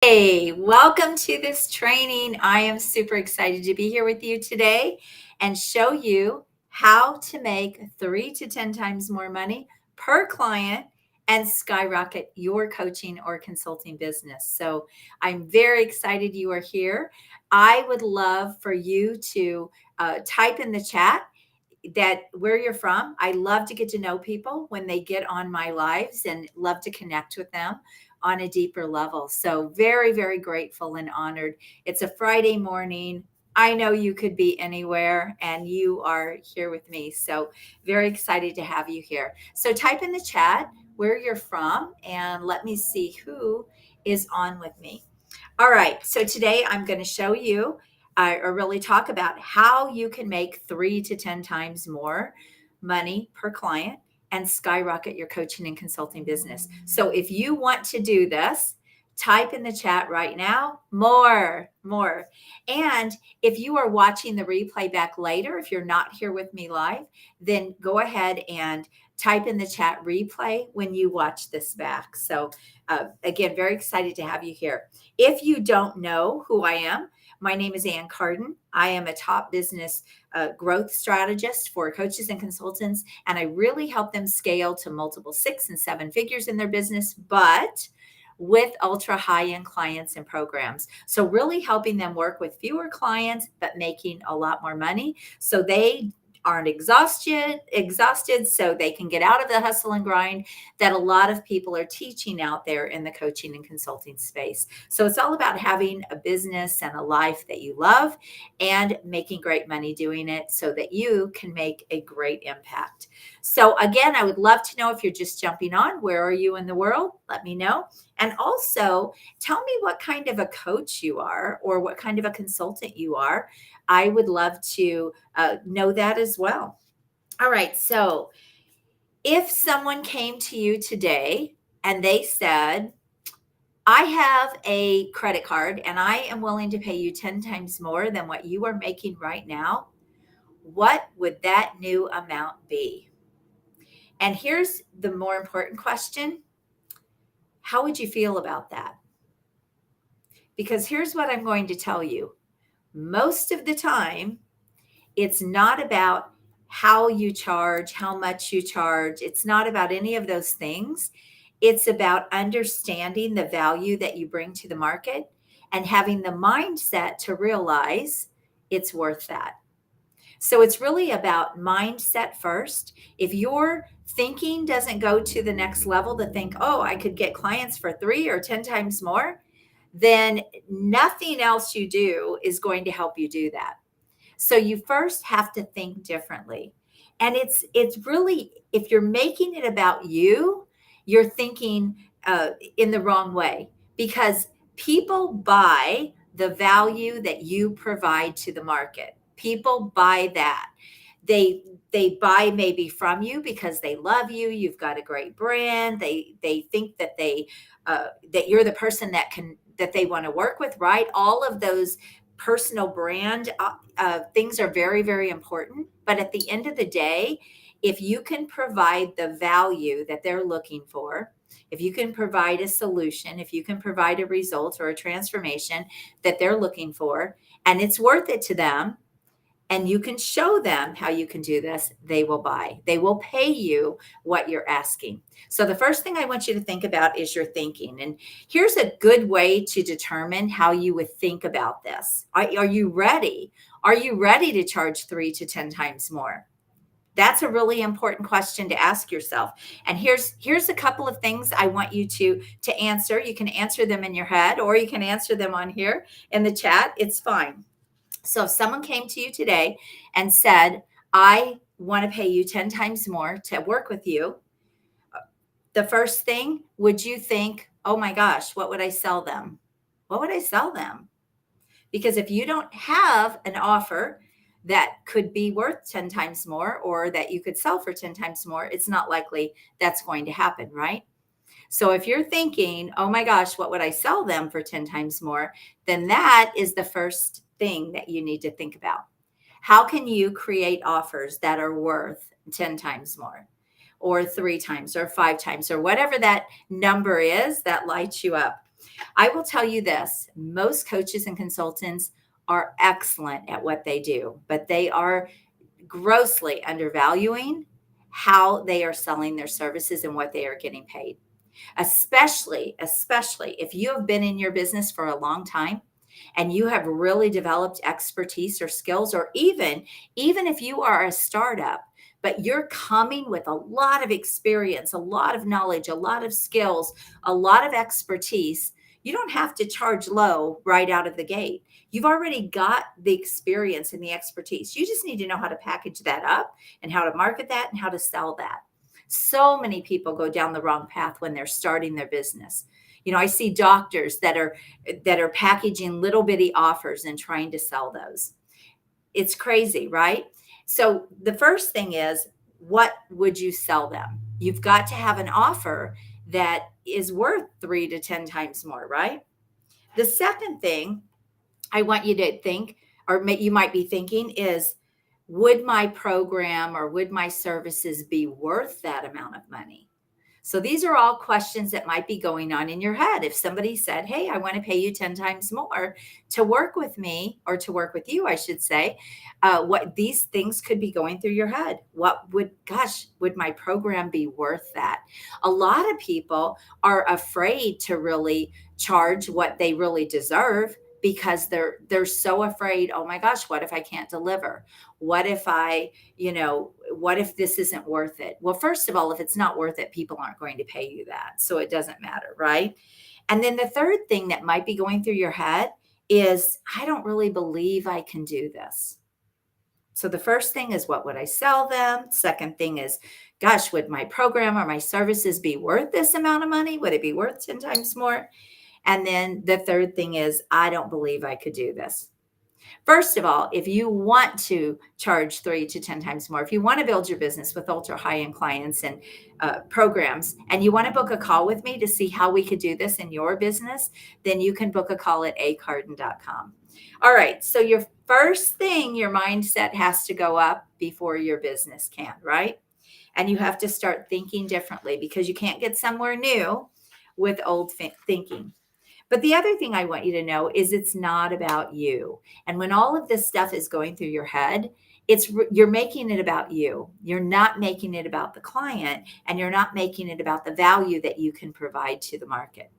Hey, welcome to this training. I am super excited to be here with you today and show you how to make 3 to 10 times more money per client and skyrocket your coaching or consulting business. So I'm very excited you are here. I would love for you to type in the chat that where you're from. I love to get to know people when they get on my lives and love to connect with them on a deeper level. So very, very grateful and honored. It's a Friday morning. I know you could be anywhere and you are here with me. So very excited to have you here. So type in the chat where you're from and let me see who is on with me. All right, so today I'm going to show you or really talk about how you can make 3 to 10 times more money per client and skyrocket your coaching and consulting business. So if you want to do this, type in the chat right now, more. And if you are watching the replay back later, if you're not here with me live, then go ahead and type in the chat replay when you watch this back. So again, very excited to have you here. If you don't know who I am, my name is Ann Carden. I am a top business growth strategist for coaches and consultants, and I really help them scale to multiple 6 and 7 figures in their business, but with ultra high-end clients and programs. So really helping them work with fewer clients, but making a lot more money so they aren't exhausted so they can get out of the hustle and grind that a lot of people are teaching out there in the coaching and consulting space. So it's all about having a business and a life that you love and making great money doing it so that you can make a great impact. So again, I would love to know if you're just jumping on, where are you in the world? Let me know. And also tell me what kind of a coach you are or what kind of a consultant you are. I would love to know that as well. All right. So if someone came to you today and they said, I have a credit card and I am willing to pay you 10 times more than what you are making right now, what would that new amount be? And here's the more important question. How would you feel about that? Because here's what I'm going to tell you. Most of the time, it's not about how you charge, how much you charge. It's not about any of those things. It's about understanding the value that you bring to the market and having the mindset to realize it's worth that. So it's really about mindset first. If your thinking doesn't go to the next level to think, oh, I could get clients for 3 or 10 times more, then nothing else you do is going to help you do that. So you first have to think differently. And it's really, if you're making it about you, you're thinking in the wrong way because people buy the value that you provide to the market. People buy that. They buy maybe from you because they love you. You've got a great brand. They think that that you're the person that they want to work with, right? All of those personal brand things are very, very important. But at the end of the day, if you can provide the value that they're looking for, if you can provide a solution, if you can provide a result or a transformation that they're looking for, and it's worth it to them, and you can show them how you can do this, they will buy. They will pay you what you're asking. So the first thing I want you to think about is your thinking. And here's a good way to determine how you would think about this. Are you ready? Are you ready to charge 3 to 10 times more? That's a really important question to ask yourself. And here's a couple of things I want you to answer. You can answer them in your head or you can answer them on here in the chat. It's fine. So if someone came to you today and said, I want to pay you 10 times more to work with you, the first thing, would you think, oh my gosh, what would I sell them? What would I sell them? Because if you don't have an offer that could be worth 10 times more or that you could sell for 10 times more, it's not likely that's going to happen, right? So if you're thinking, oh my gosh, what would I sell them for 10 times more? Then that is the first thing that you need to think about. How can you create offers that are worth 10 times more or 3 times or 5 times or whatever that number is that lights you up? I will tell you this, most coaches and consultants are excellent at what they do, but they are grossly undervaluing how they are selling their services and what they are getting paid. Especially if you have been in your business for a long time and you have really developed expertise or skills, or even if you are a startup but you're coming with a lot of experience, a lot of knowledge, a lot of skills, a lot of expertise, you don't have to charge low right out of the gate. You've already got the experience and the expertise. You just need to know how to package that up and how to market that and how to sell that. So many people go down the wrong path when they're starting their business. I see doctors that are packaging little bitty offers and trying to sell those. It's crazy, right? So the first thing is, what would you sell them? You've got to have an offer that is worth 3 to 10 times more, right? The second thing I want you to think, or you might be thinking, is, would my program or would my services be worth that amount of money? So these are all questions that might be going on in your head. If somebody said, "Hey, I want to pay you 10 times more to work with me," or to work with you, I should say, what these things could be going through your head. Would my program be worth that? A lot of people are afraid to really charge what they really deserve because they're so afraid. Oh my gosh, what if I can't deliver? What if what if this isn't worth it? Well, first of all, if it's not worth it, people aren't going to pay you that. So it doesn't matter, right? And then the third thing that might be going through your head is, I don't really believe I can do this. So the first thing is, what would I sell them? Second thing is, gosh, would my program or my services be worth this amount of money? Would it be worth 10 times more? And then the third thing is, I don't believe I could do this. First of all, if you want to charge 3 to 10 times more, if you want to build your business with ultra high end clients and programs, and you want to book a call with me to see how we could do this in your business, then you can book a call at acarden.com. All right. So your first thing, your mindset has to go up before your business can, right? And you have to start thinking differently, because you can't get somewhere new with old thinking. But the other thing I want you to know is, it's not about you. And when all of this stuff is going through your head, you're making it about you. You're not making it about the client, and you're not making it about the value that you can provide to the market.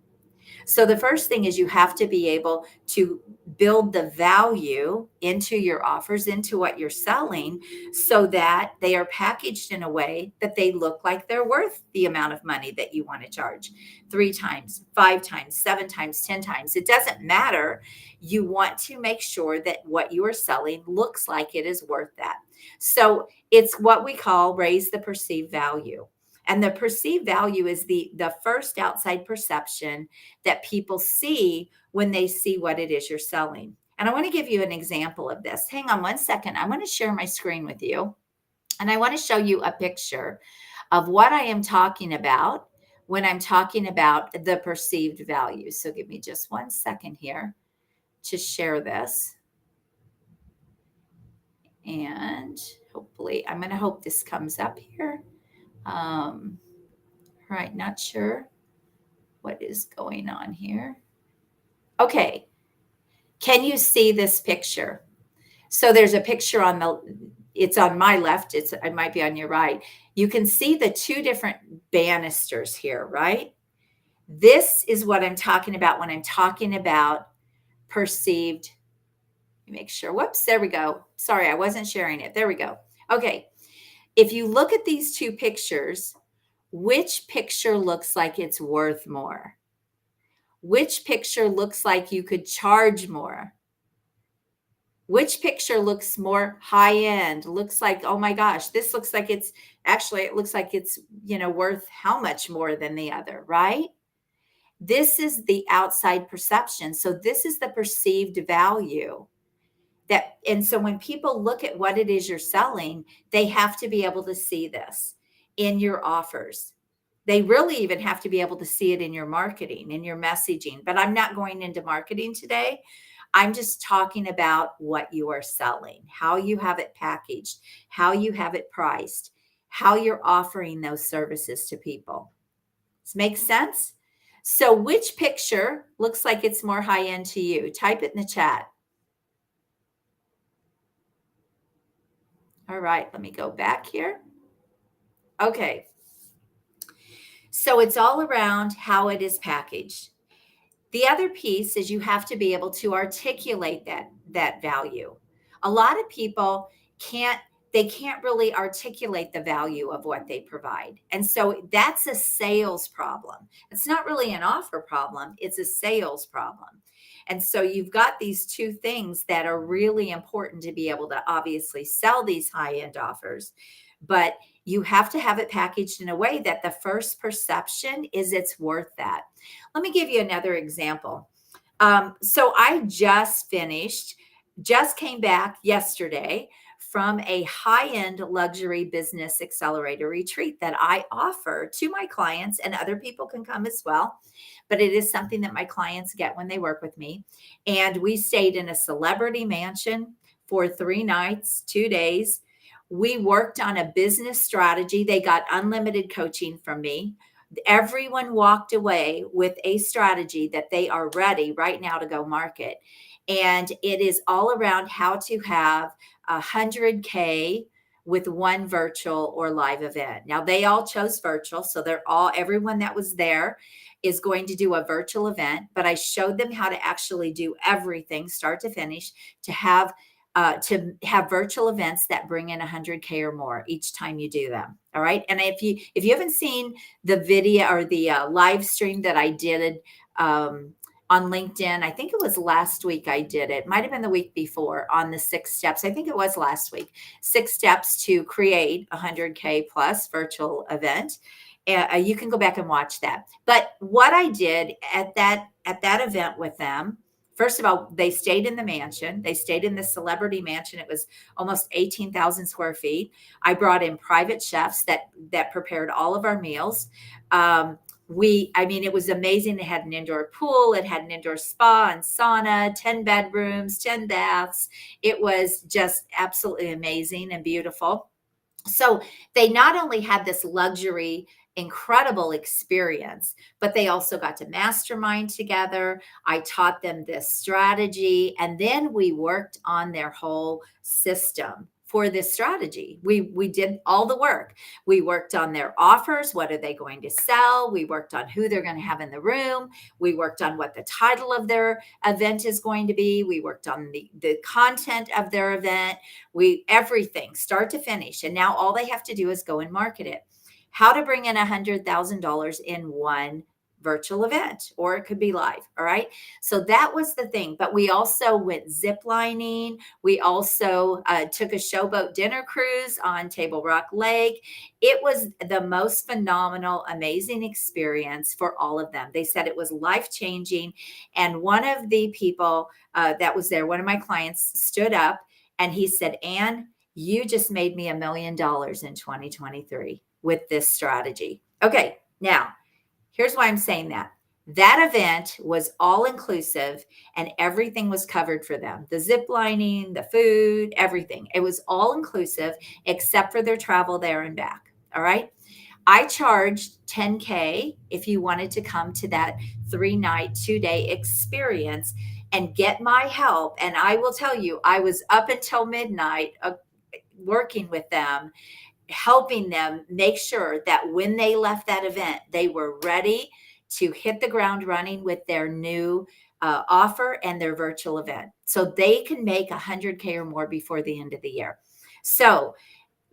So the first thing is, you have to be able to build the value into your offers, into what you're selling, so that they are packaged in a way that they look like they're worth the amount of money that you want to charge. 3 times, 5 times, 7 times, 10 times. It doesn't matter. You want to make sure that what you are selling looks like it is worth that. So it's what we call raise the perceived value. And the perceived value is the first outside perception that people see when they see what it is you're selling. And I want to give you an example of this. Hang on one second. I want to share my screen with you. And I want to show you a picture of what I am talking about when I'm talking about the perceived value. So give me just one second here to share this. And hopefully, I'm going to hope this comes up here. Right, not sure what is going on here. Okay, can you see this picture? So there's a picture it's on my left, it might be on your right. You can see the 2 different banisters here, right? This is what I'm talking about when I'm talking about perceived. Let me make sure. Whoops, there we go. Sorry, I wasn't sharing it. There we go. Okay, if you look at these 2 pictures, which picture looks like it's worth more? Which picture looks like you could charge more? Which picture looks more high end? Looks like, oh my gosh, this looks like it looks like it's, worth how much more than the other, right? This is the outside perception. So this is the perceived value and so when people look at what it is you're selling, they have to be able to see this in your offers. They really even have to be able to see it in your marketing, in your messaging. But I'm not going into marketing today. I'm just talking about what you are selling, how you have it packaged, how you have it priced, how you're offering those services to people. Does it make sense? So which picture looks like it's more high end to you? Type it in the chat. All right, let me go back here. Okay. So it's all around how it is packaged. The other piece is you have to be able to articulate that value. A lot of people can't they can't really articulate the value of what they provide. And so that's a sales problem. It's not really an offer problem, it's a sales problem. And so you've got these two things that are really important to be able to obviously sell these high-end offers, but you have to have it packaged in a way that the first perception is it's worth that. Let me give you another example. So I just came back yesterday from a high end luxury business accelerator retreat that I offer to my clients, and other people can come as well. But it is something that my clients get when they work with me. And we stayed in a celebrity mansion for 3 nights, 2 days. We worked on a business strategy. They got unlimited coaching from me. Everyone walked away with a strategy that they are ready right now to go market. And it is all around how to have 100K with one virtual or live event. Now they all chose virtual. So everyone that was there is going to do a virtual event, but I showed them how to actually do everything start to finish to have virtual events that bring in 100K or more each time you do them. All right. And if you haven't seen the video or the live stream that I did on LinkedIn, I think it was last week I did it. Might have been the week before on the 6 steps. I think it was last week. 6 steps to create a 100K plus virtual event. You can go back and watch that. But what I did at that event with them, first of all, they stayed in the mansion. They stayed in the celebrity mansion. It was almost 18,000 square feet. I brought in private chefs that prepared all of our meals. It was amazing. It had an indoor pool. It had an indoor spa and sauna, 10 bedrooms, 10 baths. It was just absolutely amazing and beautiful. So they not only had this luxury, incredible experience, but they also got to mastermind together. I taught them this strategy, and then we worked on their whole system for this strategy. We did all the work. We worked on their offers. What are they going to sell? We worked on who they're going to have in the room. We worked on what the title of their event is going to be. We worked on the content of their event. Everything start to finish. And now all they have to do is go and market it. How to bring in $100,000 in one virtual event, or it could be live. All right. So that was the thing. But we also went zip lining. We also took a showboat dinner cruise on Table Rock Lake. It was the most phenomenal, amazing experience for all of them. They said it was life-changing. And one of the people that was there, one of my clients, stood up and he said, "Ann, you just made me $1 million in 2023 with this strategy." Okay, now here's why I'm saying that. That event was all inclusive and everything was covered for them. The zip lining, the food, everything. It was all inclusive except for their travel there and back. All right. I charged 10K if you wanted to come to that 3 night, 2 day experience and get my help. And I will tell you, I was up until midnight working with them, helping them make sure that when they left that event, they were ready to hit the ground running with their new offer and their virtual event. So they can make 100K or more before the end of the year. So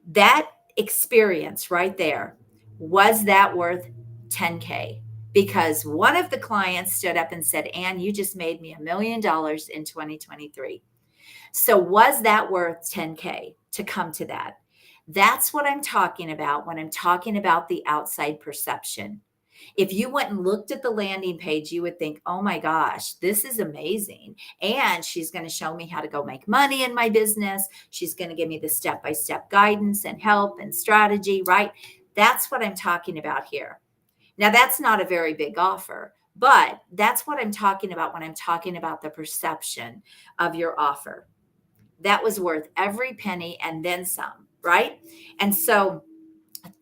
that experience right there, was that worth 10K? Because one of the clients stood up and said, "Ann, you just made me $1 million in 2023. So was that worth 10K to come to that? That's what I'm talking about when I'm talking about the outside perception. If you went and looked at the landing page, you would think, "Oh my gosh, this is amazing. And she's going to show me how to go make money in my business. She's going to give me the step-by-step guidance and help and strategy," right? That's what I'm talking about here. Now, that's not a very big offer, but that's what I'm talking about when I'm talking about the perception of your offer. That was worth every penny and then some, right? And so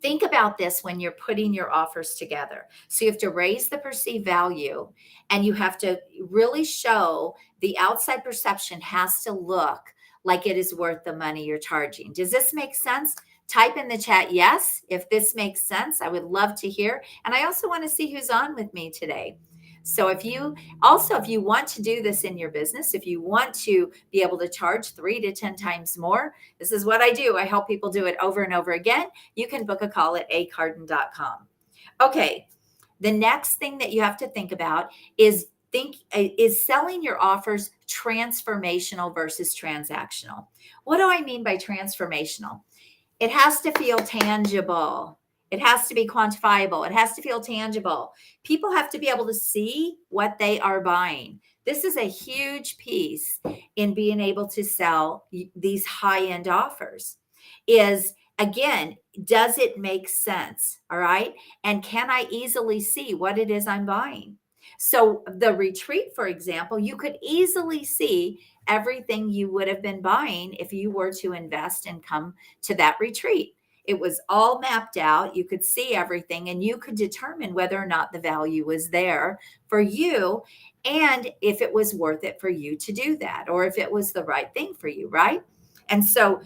Think about this when you're putting your offers together. So you have to raise the perceived value, and you have to really show the outside perception has to look like it is worth the money you're charging. Does this make sense? Type in the chat yes if this makes sense. I would love to hear. And I also want to see who's on with me today. So if you want to do this in your business, if you want to be able to charge 3 to 10 times more, this is what I do. I help people do it over and over again. You can book a call at acarden.com. Okay, the next thing that you have to think about is selling your offers transformational versus transactional. What do I mean by transformational? It has to feel tangible. It has to be quantifiable. It has to feel tangible. People have to be able to see what they are buying. This is a huge piece in being able to sell these high-end offers. Is again, does it make sense? All right. And can I easily see what it is I'm buying? So the retreat, for example, you could easily see everything you would have been buying if you were to invest and come to that retreat. It was all mapped out. You could see everything and you could determine whether or not the value was there for you and if it was worth it for you to do that or if it was the right thing for you, right? And so,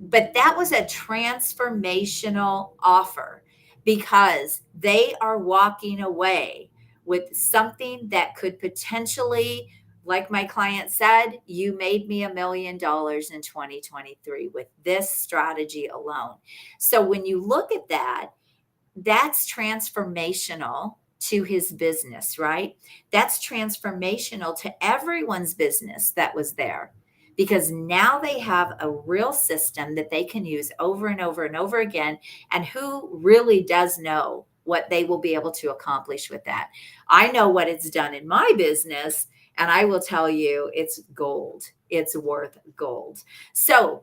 but that was a transformational offer because they are walking away with something that could potentially, like my client said, you made me $1 million in 2023 with this strategy alone. So when you look at that, that's transformational to his business, right? That's transformational to everyone's business that was there because now they have a real system that they can use over and over and over again. And who really does know what they will be able to accomplish with that? I know what it's done in my business, and I will tell you it's gold. It's worth gold. So,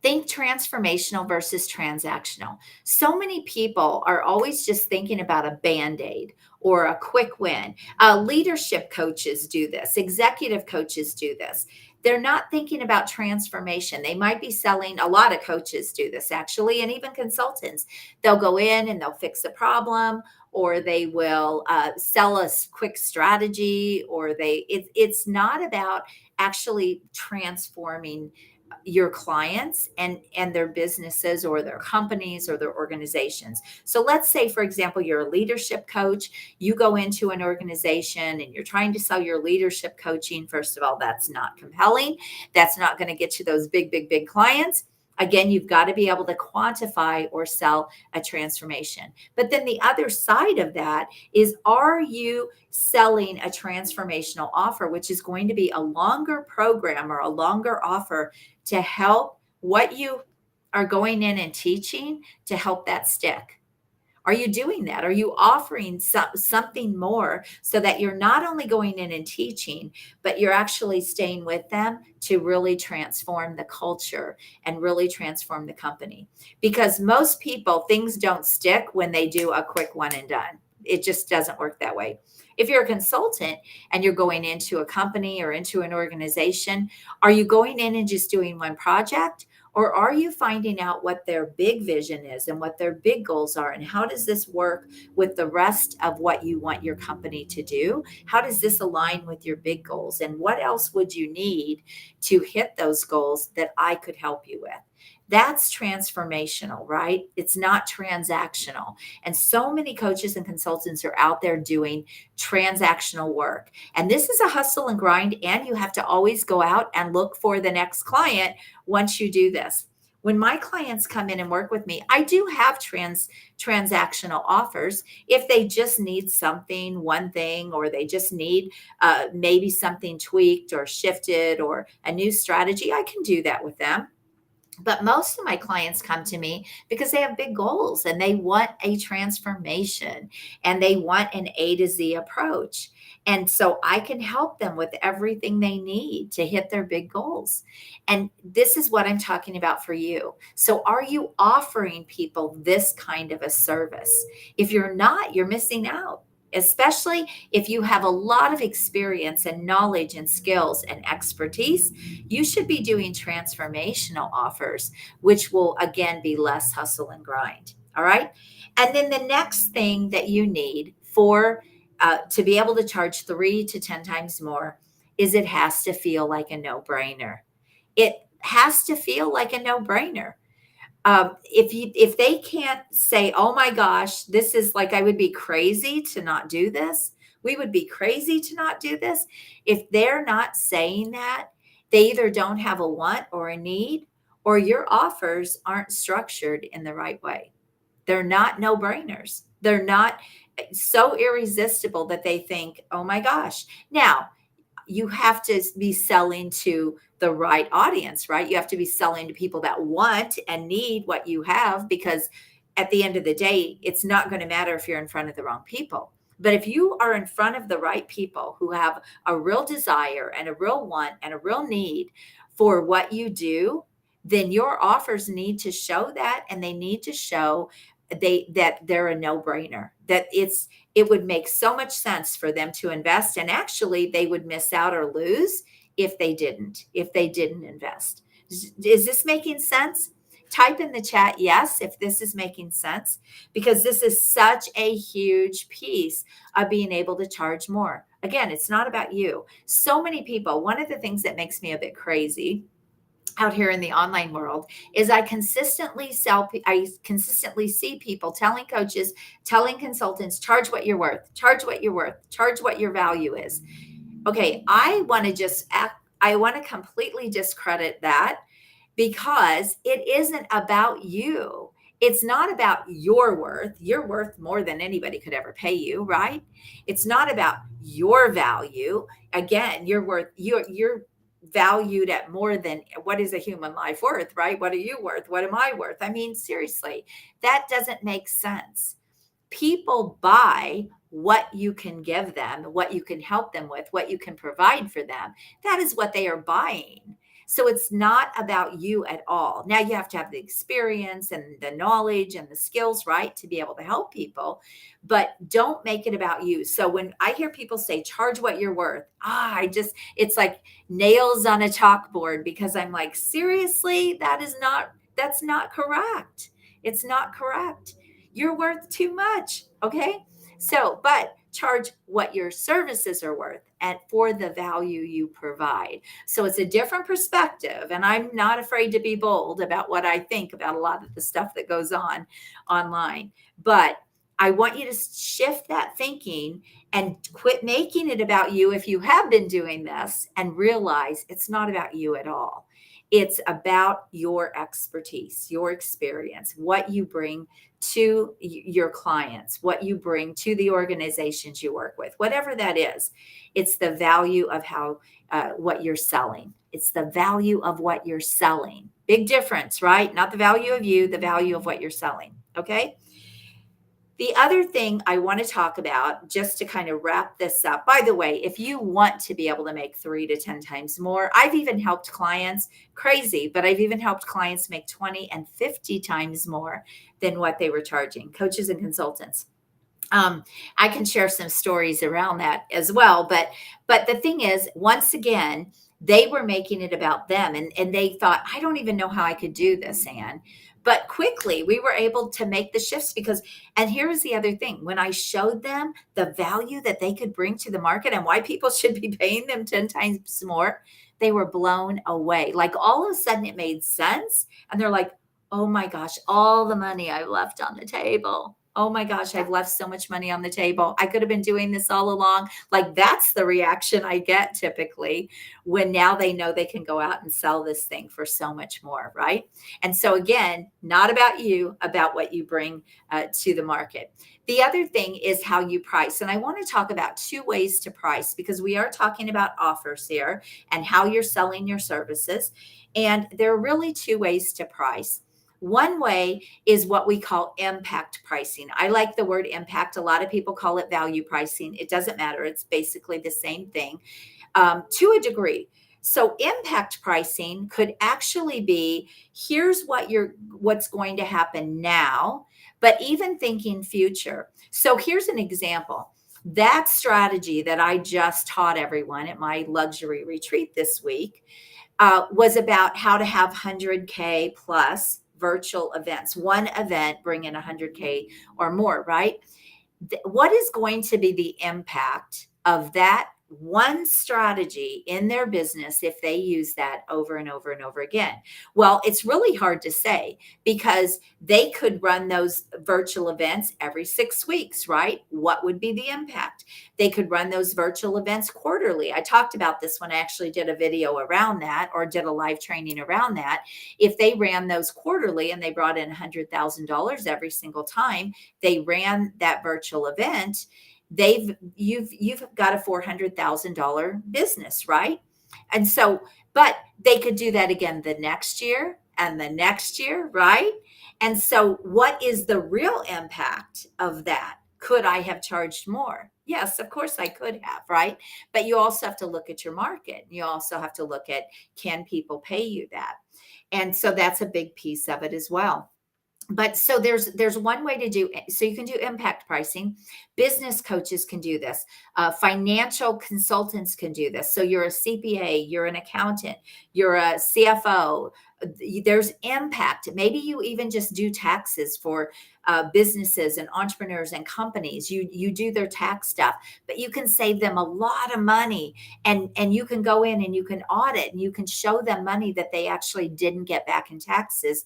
think transformational versus transactional. So many people are always just thinking about a band aid or a quick win. Leadership coaches do this, executive coaches do this. They're not thinking about transformation. They might be selling, a lot of coaches do this actually, and even consultants. They'll go in and they'll fix a problem, or they will sell a quick strategy, or it's not about actually transforming your clients and their businesses or their companies or their organizations. So let's say, for example, you're a leadership coach. You go into an organization and you're trying to sell your leadership coaching. First of all, that's not compelling. That's not going to get you those big clients. Again, you've got to be able to quantify or sell a transformation. But then the other side of that is, are you selling a transformational offer, which is going to be a longer program or a longer offer to help what you are going in and teaching to help that stick? Are you doing that? Are you offering something more so that you're not only going in and teaching, but you're actually staying with them to really transform the culture and really transform the company? Because most people, things don't stick when they do a quick one and done. It just doesn't work that way. If you're a consultant and you're going into a company or into an organization, are you going in and just doing one project? Or are you finding out what their big vision is and what their big goals are? And how does this work with the rest of what you want your company to do? How does this align with your big goals? And what else would you need to hit those goals that I could help you with? That's transformational, right? It's not transactional. And so many coaches and consultants are out there doing transactional work. And this is a hustle and grind, and you have to always go out and look for the next client once you do this. When my clients come in and work with me, I do have transactional offers. If they just need something, one thing, or they just need maybe something tweaked or shifted or a new strategy, I can do that with them. But most of my clients come to me because they have big goals and they want a transformation and they want an A to Z approach. And so I can help them with everything they need to hit their big goals. And this is what I'm talking about for you. So are you offering people this kind of a service? If you're not, you're missing out. especially if you have a lot of experience and knowledge and skills and expertise. You should be doing transformational offers, which will again be less hustle and grind. All right. And then the next thing that you need for to be able to charge 3 to 10 times more is it has to feel like a no brainer. It has to feel like a no brainer. If they can't say, oh my gosh, this is like, I would be crazy to not do this, we would be crazy to not do this. If they're not saying that, they either don't have a want or a need, or your offers aren't structured in the right way. They're not no brainers. They're not so irresistible that they think, oh my gosh. Now, you have to be selling to the right audience, right? You have to be selling to people that want and need what you have, because at the end of the day, it's not going to matter if you're in front of the wrong people. But if you are in front of the right people who have a real desire and a real want and a real need for what you do, then your offers need to show that, and they need to show that they're a no-brainer, that it would make so much sense for them to invest, and actually they would miss out or lose if they didn't invest. Is this making sense? Type in the chat yes if this is making sense, because this is such a huge piece of being able to charge more. Again, it's not about you. So many people, one of the things that makes me a bit crazy out here in the online world is I consistently see people telling coaches, telling consultants, charge what you're worth, charge what you're worth, charge what your value is. Okay, I want to completely discredit that, because it isn't about you. It's not about your worth. You're worth more than anybody could ever pay you, right? It's not about your value. Again, you're valued at more than what is a human life worth, right? What are you worth? What am I worth? I mean, seriously, that doesn't make sense. People buy what you can give them, what you can help them with, what you can provide for them. That is what they are buying. So it's not about you at all. Now you have to have the experience and the knowledge and the skills, right, to be able to help people, but don't make it about you. So when I hear people say, charge what you're worth, it's like nails on a chalkboard, because I'm like, seriously, that's not correct. It's not correct. You're worth too much. Okay. So, but charge what your services are worth and for the value you provide. So it's a different perspective. And I'm not afraid to be bold about what I think about a lot of the stuff that goes on online. But I want you to shift that thinking and quit making it about you if you have been doing this, and realize it's not about you at all. It's about your expertise, your experience, what you bring to your clients, what you bring to the organizations you work with, whatever that is. It's the value of what you're selling. It's the value of what you're selling. Big difference, right? Not the value of you, the value of what you're selling. Okay. The other thing I want to talk about, just to kind of wrap this up, by the way, if you want to be able to make 3 to 10 times more, I've even helped clients, crazy, but I've even helped clients make 20 and 50 times more than what they were charging, coaches and consultants. I can share some stories around that as well. But the thing is, once again, they were making it about them, and they thought, I don't even know how I could do this, Anne. But quickly we were able to make the shifts, and here's the other thing, when I showed them the value that they could bring to the market and why people should be paying them 10 times more, they were blown away. Like all of a sudden it made sense. And they're like, oh my gosh, all the money I've left on the table. Oh my gosh, I've left so much money on the table. I could have been doing this all along. Like that's the reaction I get typically when now they know they can go out and sell this thing for so much more, right? And so again, not about you, about what you bring to the market. The other thing is how you price. And I want to talk about 2 ways to price, because we are talking about offers here and how you're selling your services. And there are really 2 ways to price. One way is what we call impact pricing. I like the word impact. A lot of people call it value pricing. It doesn't matter. It's basically the same thing to a degree. So impact pricing could actually be, here's what's going to happen now, but even thinking future. So here's an example. That strategy that I just taught everyone at my luxury retreat this week was about how to have 100K plus virtual events. One event bring in 100K or more, right? What is going to be the impact of that one strategy in their business if they use that over and over and over again? Well, it's really hard to say because they could run those virtual events every 6 weeks, right? What would be the impact? They could run those virtual events quarterly. I talked about this when I actually did a video around that or did a live training around that. If they ran those quarterly and they brought in $100,000 every single time, they ran that virtual event, you've got a $400,000 business, right? And so, but they could do that again the next year and the next year, right? And so what is the real impact of that? Could I have charged more? Yes, of course I could have, right? But you also have to look at your market. You also have to look at, can people pay you that? And so that's a big piece of it as well. But so there's one way to do it. So you can do impact pricing. Business coaches can do this. Financial consultants can do this. So you're a CPA, you're an accountant, you're a CFO. There's impact. Maybe you even just do taxes for businesses and entrepreneurs and companies. You do their tax stuff, but you can save them a lot of money, and you can go in and you can audit and you can show them money that they actually didn't get back in taxes.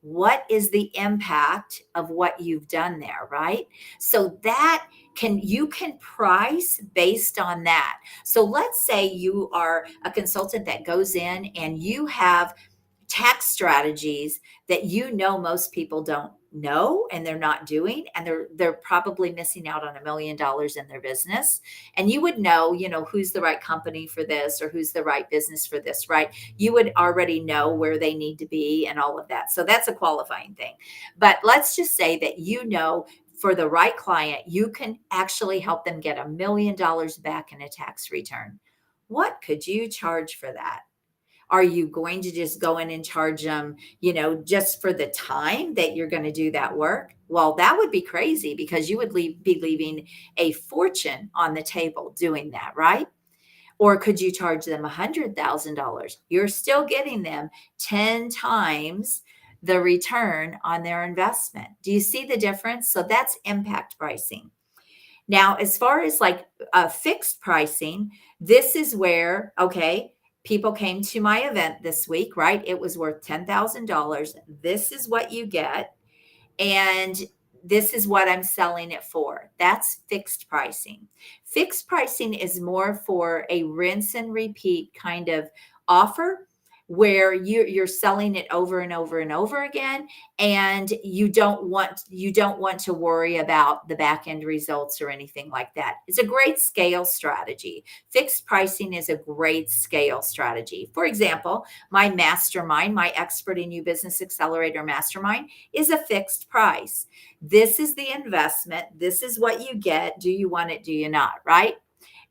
What is the impact of what you've done there, right? So that you can price based on that. So let's say you are a consultant that goes in and you have tax strategies that most people don't know and they're not doing, and they're probably missing out on $1 million in their business. And you would know who's the right company for this or who's the right business for this, right? You would already know where they need to be and all of that. So that's a qualifying thing. But let's just say that for the right client, you can actually help them get $1 million back in a tax return. What could you charge for that? Are you going to just go in and charge them, just for the time that you're going to do that work? Well, that would be crazy because you would be leaving a fortune on the table doing that, right? Or could you charge them $100,000? You're still getting them 10 times the return on their investment. Do you see the difference? So that's impact pricing. Now, as far as like fixed pricing, this is where, okay, people came to my event this week, right? It was worth $10,000. This is what you get. And this is what I'm selling it for. That's fixed pricing. Fixed pricing is more for a rinse and repeat kind of offer where you're selling it over and over and over again, and you don't want to worry about the back end results or anything like that. It's a great scale strategy. Fixed pricing is a great scale strategy. For example, my mastermind, my Expert in You Business Accelerator mastermind, is a fixed price. This is the investment. This is what you get. Do you want it? Do you not? Right?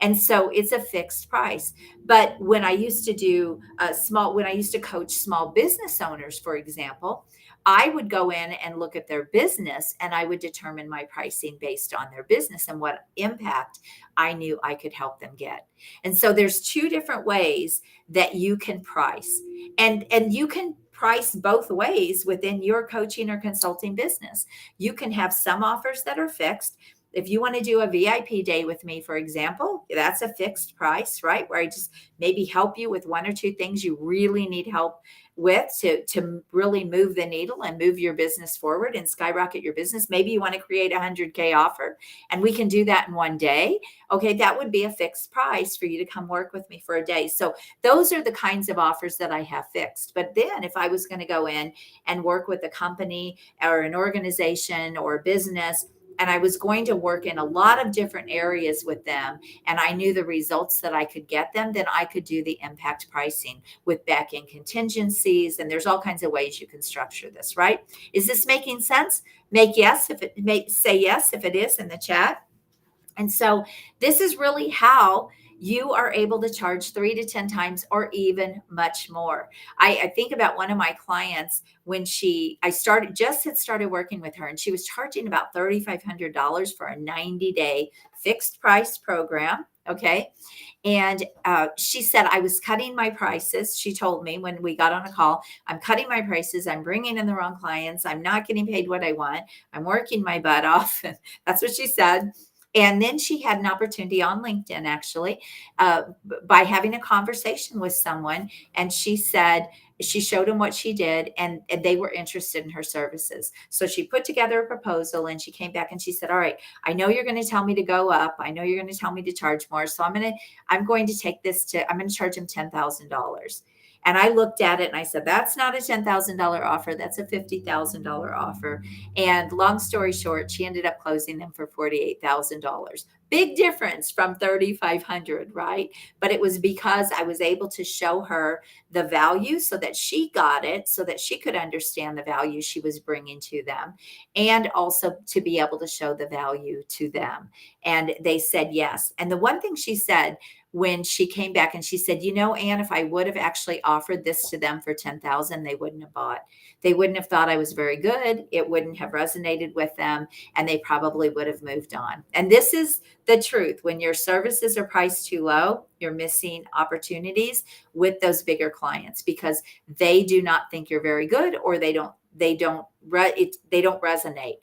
And so it's a fixed price. But when I used to coach small business owners, for example, I would go in and look at their business and I would determine my pricing based on their business and what impact I knew I could help them get. And so there's two different ways that you can price. And you can price both ways within your coaching or consulting business. You can have some offers that are fixed. If you want to do a VIP day with me, for example, that's a fixed price, right? Where I just maybe help you with one or two things you really need help with to really move the needle and move your business forward and skyrocket your business. Maybe you want to create a 100K offer and we can do that in one day. Okay, that would be a fixed price for you to come work with me for a day. So those are the kinds of offers that I have fixed. But then if I was going to go in and work with a company or an organization or a business, and I was going to work in a lot of different areas with them, and I knew the results that I could get them, then I could do the impact pricing with back-end contingencies. And there's all kinds of ways you can structure this, right? Is this making sense? Say yes if it is in the chat. And so this is really how you are able to charge 3 to 10 times or even much more. I think about one of my clients when I started, just had started working with her, and she was charging about $3,500 for a 90-day fixed price program. Okay. And she said, I was cutting my prices. She told me when we got on a call, I'm cutting my prices. I'm bringing in the wrong clients. I'm not getting paid what I want. I'm working my butt off. That's what she said. And then she had an opportunity on LinkedIn, actually, by having a conversation with someone. And she said, she showed them what she did, and they were interested in her services. So she put together a proposal, and she came back and she said, all right, I know you're going to tell me to go up. I know you're going to tell me to charge more. So I'm going to take this I'm going to charge him $10,000. And I looked at it and I said, that's not a $10,000 offer. That's a $50,000 offer. And long story short, she ended up closing them for $48,000. Big difference from 3,500, right? But it was because I was able to show her the value so that she got it, so that she could understand the value she was bringing to them, and also to be able to show the value to them. And they said yes. And the one thing she said when she came back, and she said, Ann, if I would have actually offered this to them for 10,000, they wouldn't have bought. They wouldn't have thought I was very good. It wouldn't have resonated with them, and they probably would have moved on. And this is the truth. When your services are priced too low, you're missing opportunities with those bigger clients because they do not think you're very good, or they don't resonate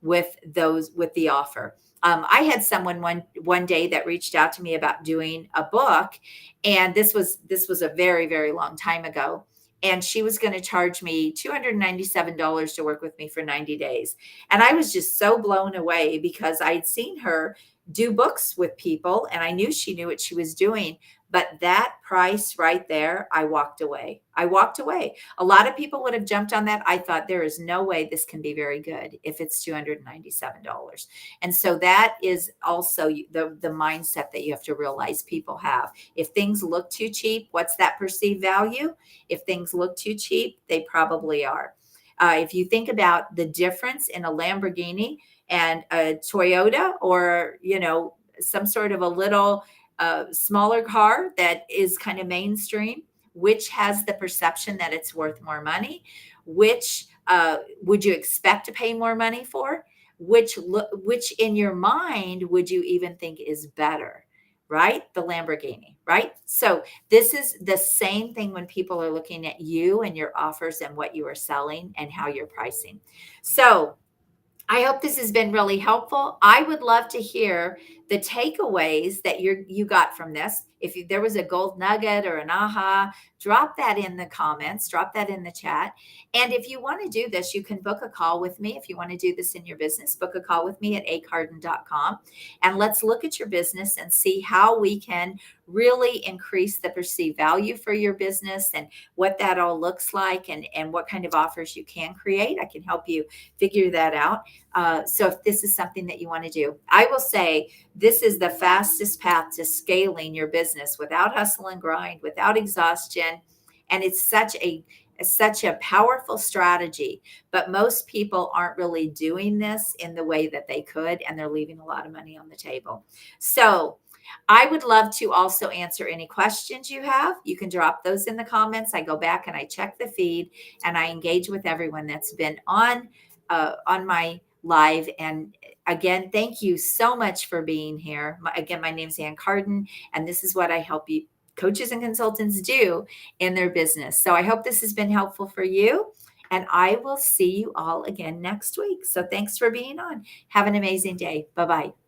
with the offer. I had someone one day that reached out to me about doing a book, and this was a very, very long time ago. And she was going to charge me $297 to work with me for 90 days. And I was just so blown away because I'd seen her do books with people, and I knew she knew what she was doing. But that price right there, I walked away. A lot of people would have jumped on that. I thought, there is no way this can be very good if it's $297. And so that is also the mindset that you have to realize people have. If things look too cheap, what's that perceived value? If things look too cheap, they probably are. If you think about the difference in a Lamborghini and a Toyota, or, some sort of a little smaller car that is kind of mainstream, which has the perception that it's worth more money? Which would you expect to pay more money for? Which in your mind would you even think is better? Right? The Lamborghini, right? So this is the same thing when people are looking at you and your offers and what you are selling and how you're pricing. So I hope this has been really helpful. I would love to hear the takeaways that you got from this. If there was a gold nugget or an aha, drop that in the comments, drop that in the chat. And if you want to do this, you can book a call with me. If you want to do this in your business, book a call with me at acarden.com. And let's look at your business and see how we can really increase the perceived value for your business, and what that all looks like, and what kind of offers you can create. I can help you figure that out. So if this is something that you want to do, I will say this is the fastest path to scaling your business without hustle and grind, without exhaustion. And it's such a powerful strategy, but most people aren't really doing this in the way that they could, and they're leaving a lot of money on the table. So I would love to also answer any questions you have. You can drop those in the comments. I go back and I check the feed, and I engage with everyone that's been on my live. And again, thank you so much for being here. My name's Ann Carden, and this is what I help you coaches and consultants do in their business. So I hope this has been helpful for you, and I will see you all again next week. So thanks for being on. Have an amazing day. Bye-bye.